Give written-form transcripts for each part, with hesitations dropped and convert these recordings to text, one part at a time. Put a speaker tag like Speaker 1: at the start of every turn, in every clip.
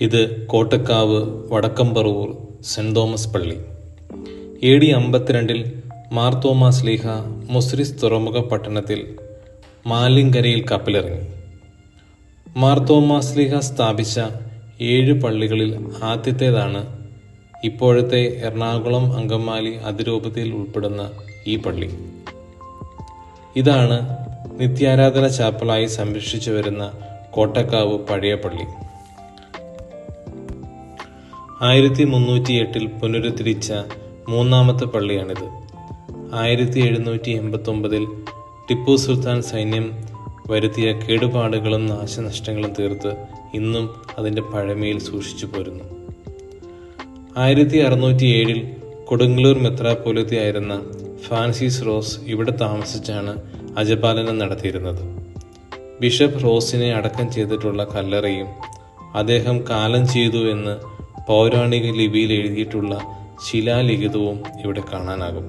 Speaker 1: ഇത് Kottakkavu വടക്കംപറവൂർ saint Thomas പള്ളി. AD 52 Mar Thoma ശ്ലീഹ മുസ്രിസ് തുറമുഖ പട്ടണത്തിൽ മാലിങ്കരയിൽ കപ്പലിറങ്ങി. മാർ തോമാ ശ്ലീഹ സ്ഥാപിച്ച 7 പള്ളികളിൽ ആദ്യത്തേതാണ് ഇപ്പോഴത്തെ എറണാകുളം അങ്കമാലി അതിരൂപതയിൽ ഉൾപ്പെടുന്ന ഈ പള്ളി. ഇതാണ് നിത്യാരാധന ചാപ്പലായി സംരക്ഷിച്ചു വരുന്ന കോട്ടക്കാവ് പഴയ പള്ളി. 1308 പുനരുദ്ധരിച്ച 3ാമത്തെ പള്ളിയാണിത്. 1789 ടിപ്പു സുൽത്താൻ സൈന്യം വരുത്തിയ കേടുപാടുകളും നാശനഷ്ടങ്ങളും തീർത്ത് ഇന്നും അതിൻ്റെ പഴമയിൽ സൂക്ഷിച്ചു പോരുന്നു. 1607 കൊടുങ്ങല്ലൂർ മെത്രാപ്പോലീത്തയായിരുന്ന ഫ്രാൻസിസ് റോസ് ഇവിടെ താമസിച്ചാണ് അജപാലനം നടത്തിയിരുന്നത്. ബിഷപ്പ് റോസിനെ അടക്കം ചെയ്തിട്ടുള്ള കല്ലറയും അദ്ദേഹം കാലം ചെയ്തു എന്ന് പൗരാണിക ലിപിയിൽ എഴുതിയിട്ടുള്ള ശിലാലിഖിതവും ഇവിടെ കാണാനാകും.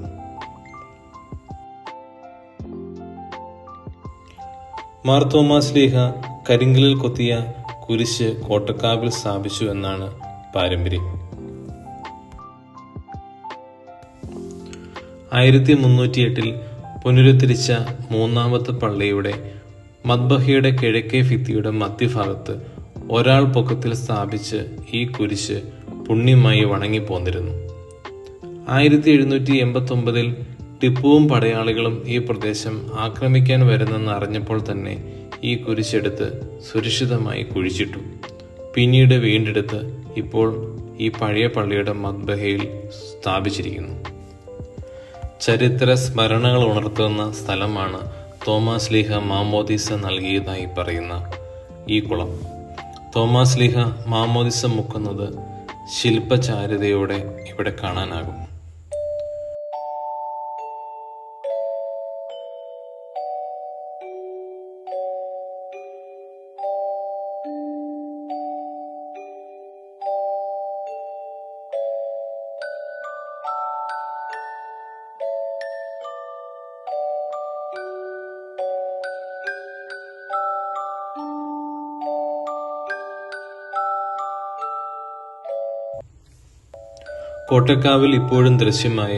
Speaker 1: മാർ തോമാ ശ്ലീഹ കരിങ്കലിൽ കൊത്തിയ കുരിശ് കോട്ടക്കാവിൽ സ്ഥാപിച്ചു എന്നാണ് പാരമ്പര്യം. 1308 പുനരുദ്ധരിച്ച 3ാമത്തെ പള്ളിയുടെ മദ്ബഹയുടെ കിഴക്കേ ഭിത്തിയുടെ മധ്യഭാഗത്ത് ഒരാൾ പൊക്കത്തിൽ സ്ഥാപിച്ച് ഈ കുരിശ് പുണ്യമായി വണങ്ങിപ്പോന്നിരുന്നു. 1789 ടിപ്പുവും പടയാളികളും ഈ പ്രദേശം ആക്രമിക്കാൻ വരുന്നെന്ന് അറിഞ്ഞപ്പോൾ തന്നെ ഈ കുരിശെടുത്ത് സുരക്ഷിതമായി കുഴിച്ചിട്ടു. പിന്നീട് വീണ്ടെടുത്ത് ഇപ്പോൾ ഈ പഴയ പള്ളിയുടെ മദ്ബഹയിൽ സ്ഥാപിച്ചിരിക്കുന്നു. ചരിത്ര സ്മരണകൾ ഉണർത്തുന്ന സ്ഥലമാണ് തോമാ ശ്ലീഹ മാമോദീസ നൽകിയതായി പറയുന്ന ഈ കുളം. തോമാ ശ്ലീഹ മാമോദീസ മുക്കുന്നത് ശില്പചാരുതയോടെ ഇവിടെ കാണാനാകും. കോട്ടക്കാവിൽ ഇപ്പോഴും ദൃശ്യമായ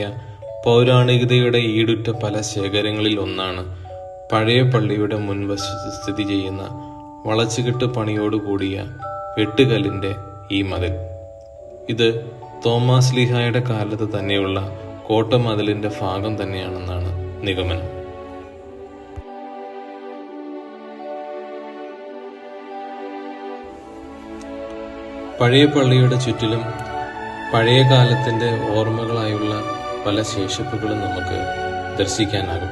Speaker 1: പൗരാണികതയുടെ ഈടുറ്റ പല ശേഖരങ്ങളിൽ ഒന്നാണ് പഴയ പള്ളിയുടെ മുൻവശത്ത് സ്ഥിതി ചെയ്യുന്ന വളച്ചുകെട്ട് പണിയോടുകൂടിയ വെട്ടുകല്ലിൻ്റെ ഈ മതിൽ. ഇത് തോമാ ശ്ലീഹായുടെ കാലത്ത് തന്നെയുള്ള കോട്ടമതിലിൻ്റെ ഭാഗം തന്നെയാണെന്നാണ് നിഗമനം. പഴയ പള്ളിയുടെ ചുറ്റിലും പഴയ കാലത്തിൻ്റെ ഓർമ്മകളായുള്ള പല ശേഷിപ്പുകളും നമുക്ക് ദർശിക്കാനാകും.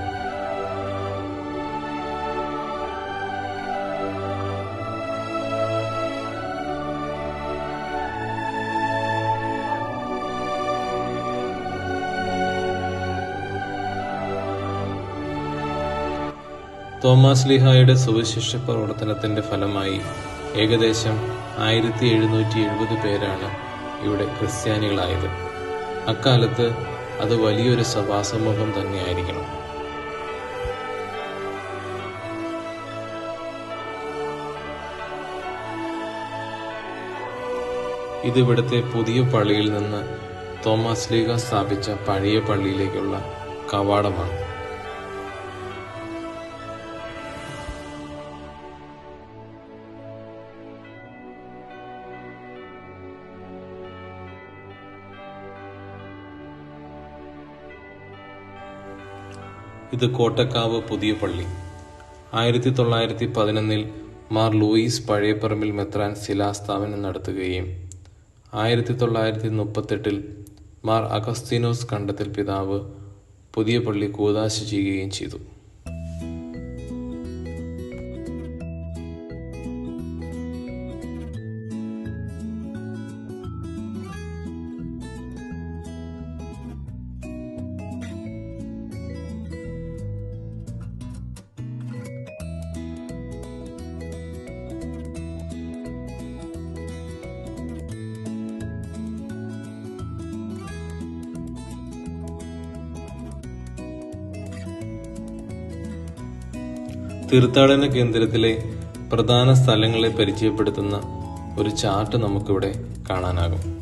Speaker 1: തോമാ ശ്ലീഹായുടെ സുവിശേഷ പ്രവർത്തനത്തിന്റെ ഫലമായി ഏകദേശം 1770 പേരാണ് ഇവിടെ ക്രിസ്ത്യാനികളായത്. അക്കാലത്ത് അത് വലിയൊരു സഭാസമൂഹം തന്നെയായിരിക്കണം. ഇതിവിടുത്തെ പുതിയ പള്ളിയിൽ നിന്ന് തോമാ ശ്ലീഹ സ്ഥാപിച്ച പഴയ പള്ളിയിലേക്കുള്ള കവാടമാണ്. ഇത് കോട്ടക്കാവ് പുതിയ പള്ളി. 1911 മാർ ലൂയിസ് പഴയപ്പറമ്പിൽ മെത്രാൻ ശിലാസ്ഥാപനം നടത്തുകയും 1938 മാർ അഗസ്തീനോസ് കണ്ടത്തിൽ പിതാവ് പുതിയ പള്ളി കൂദാശ ചെയ്യുകയും ചെയ്തു. തീർത്ഥാടന കേന്ദ്രത്തിലെ പ്രധാന സ്ഥലങ്ങളെ പരിചയപ്പെടുത്തുന്ന ഒരു ചാർട്ട് നമുക്കിവിടെ കാണാനാകും.